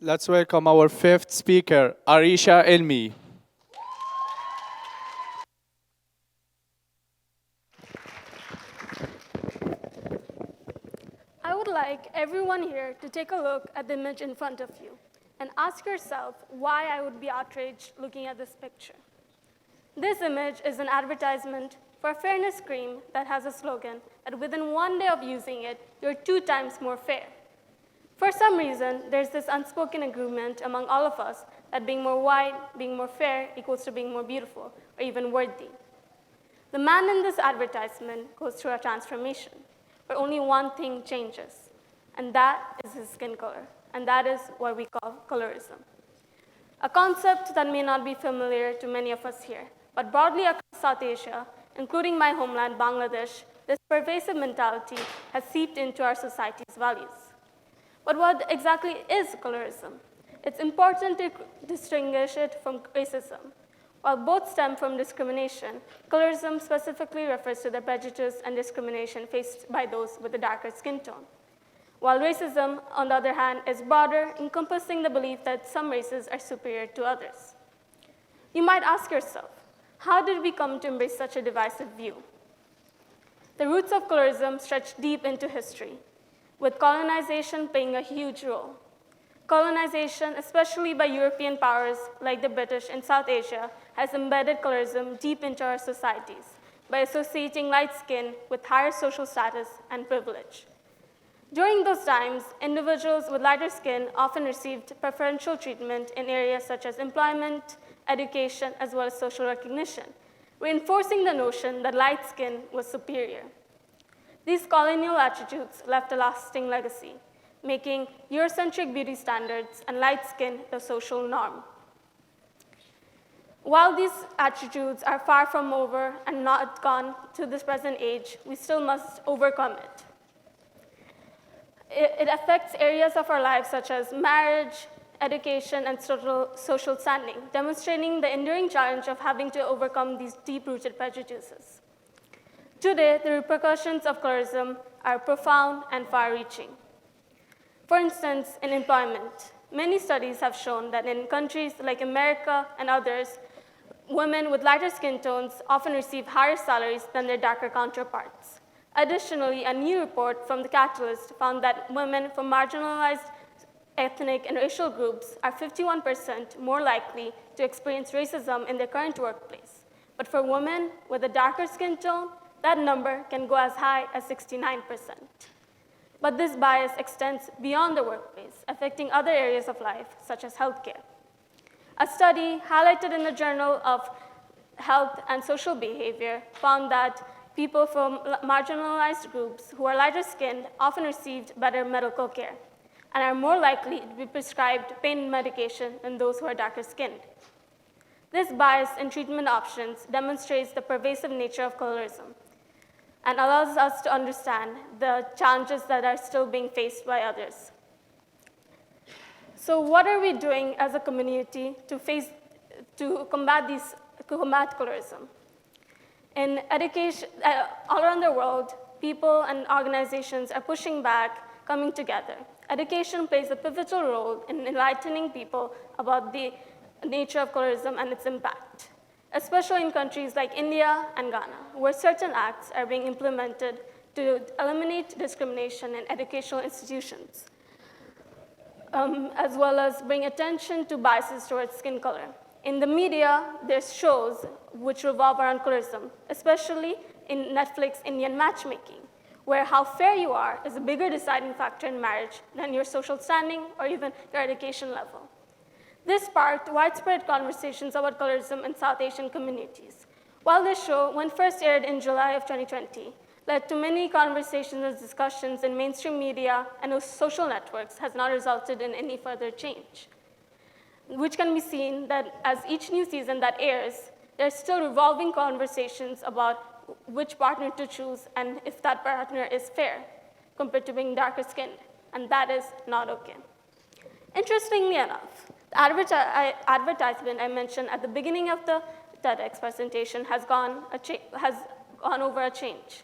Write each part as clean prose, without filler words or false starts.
Let's welcome our fifth speaker, Arisha Elmi. I would like everyone here to take a look at the image in front of you and ask yourself why I would be outraged looking at this picture. This image is an advertisement for a fairness cream that has a slogan that within 1 day of using it, you're 2 times more fair. For some reason, there's this unspoken agreement among all of us that being more white, being more fair equals to being more beautiful or even worthy. The man in this advertisement goes through a transformation where only one thing changes, and that is his skin color, and that is what we call colorism. A concept that may not be familiar to many of us here, but broadly across South Asia, including my homeland, Bangladesh, this pervasive mentality has seeped into our society's values. But what exactly is colorism? It's important to distinguish it from racism. While both stem from discrimination, colorism specifically refers to the prejudice and discrimination faced by those with a darker skin tone. While racism, on the other hand, is broader, encompassing the belief that some races are superior to others. You might ask yourself, how did we come to embrace such a divisive view? The roots of colorism stretch deep into history, with colonization playing a huge role. Colonization, especially by European powers like the British in South Asia, has embedded colorism deep into our societies by associating light skin with higher social status and privilege. During those times, individuals with lighter skin often received preferential treatment in areas such as employment, education, as well as social recognition, reinforcing the notion that light skin was superior. These colonial attributes left a lasting legacy, making Eurocentric beauty standards and light skin the social norm. While these attributes are far from over and not gone to this present age, we still must overcome it. It affects areas of our lives such as marriage, education, and social standing, demonstrating the enduring challenge of having to overcome these deep-rooted prejudices. Today, the repercussions of colorism are profound and far-reaching. For instance, in employment, many studies have shown that in countries like America and others, women with lighter skin tones often receive higher salaries than their darker counterparts. Additionally, a new report from The Catalyst found that women from marginalized ethnic and racial groups are 51% more likely to experience racism in their current workplace. But for women with a darker skin tone, that number can go as high as 69%. But this bias extends beyond the workplace, affecting other areas of life, such as healthcare. A study highlighted in the Journal of Health and Social Behavior found that people from marginalized groups who are lighter skinned often received better medical care and are more likely to be prescribed pain medication than those who are darker skinned. This bias in treatment options demonstrates the pervasive nature of colorism and allows us to understand the challenges that are still being faced by others. So what are we doing as a community to combat colorism? In education, all around the world, people and organizations are pushing back, coming together. Education plays a pivotal role in enlightening people about the nature of colorism and its impact, especially in countries like India and Ghana, where certain acts are being implemented to eliminate discrimination in educational institutions, as well as bring attention to biases towards skin color. In the media, there's shows which revolve around colorism, especially in Netflix Indian matchmaking, where how fair you are is a bigger deciding factor in marriage than your social standing or even your education level. This sparked widespread conversations about colorism in South Asian communities. While this show, when first aired in July of 2020, led to many conversations and discussions in mainstream media and social networks, has not resulted in any further change, which can be seen that as each new season that airs, there's still revolving conversations about which partner to choose and if that partner is fair compared to being darker skinned, and that is not okay. Interestingly enough, the advertisement I mentioned at the beginning of the TEDx presentation has gone over a change.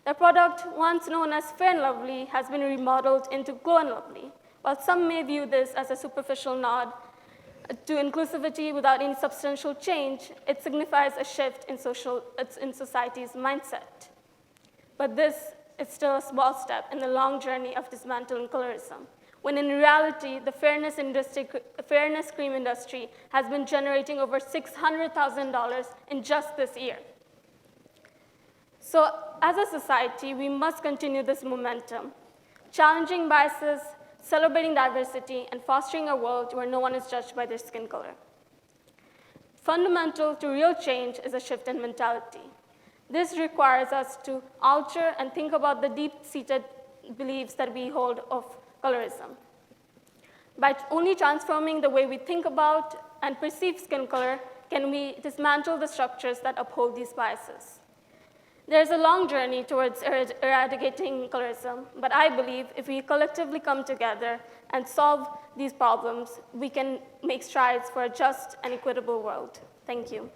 The product, once known as Fair and Lovely, has been remodeled into Glow and Lovely, While some may view this as a superficial nod to inclusivity without any substantial change, it signifies a shift in society's mindset. But this is still a small step in the long journey of dismantling colorism, when in reality, the fairness cream industry has been generating over $600,000 in just this year. So as a society, we must continue this momentum, challenging biases, celebrating diversity, and fostering a world where no one is judged by their skin color. Fundamental to real change is a shift in mentality. This requires us to alter and think about the deep-seated beliefs that we hold of colorism. By only transforming the way we think about and perceive skin color, can we dismantle the structures that uphold these biases. There's a long journey towards eradicating colorism, but I believe if we collectively come together and solve these problems, we can make strides for a just and equitable world. Thank you.